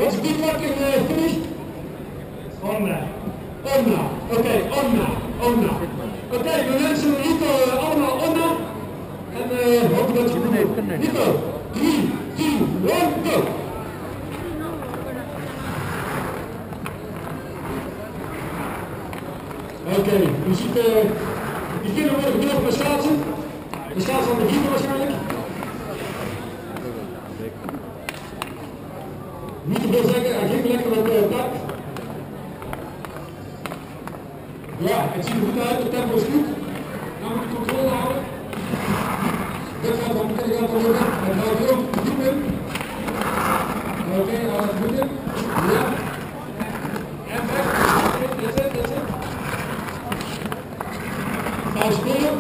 What's the good luck in finish? Onna. Onna. Oké, we wensen Nico allemaal Onna. En hopen dat je het doet. Nico, 3, 2, 1, go! Oké, u ziet die kinderen worden gedrukt bij schaatsen. De schaatsen aan de hielen waarschijnlijk. Niet te veel zeggen, hij ging lekker op het dak. Ja, het ziet er goed uit, het tempo is goed. Nou moet je controle houden. Dit gaat dan meteen gaan lukken. Het gaat heel goed in. Oké, hij gaat goed in. Ja. En weg. That's it. Ga spelen.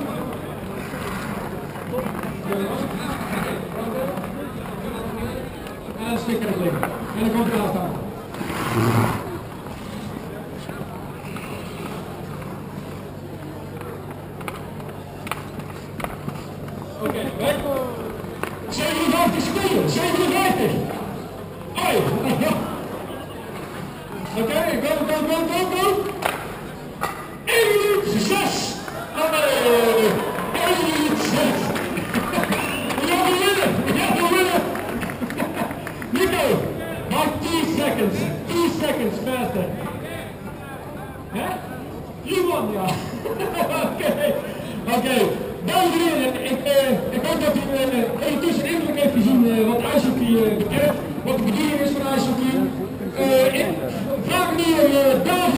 En dan stikken het liggen. En dan komt hij aan staan. Oké, weg. 57 seconden. 57. Hoi. Oké, go. 1 minuut 6. Allee. 1 minuut 6. We gaan winnen. Nico, about 2 seconds. 2 seconds faster. Huh? You won, ja. Oké. Dames en heren, ik hoop dat u ondertussen indruk heeft gezien wat ijshockey betreft, wat de bedoeling is van ijshockey. Ik vraag nu David.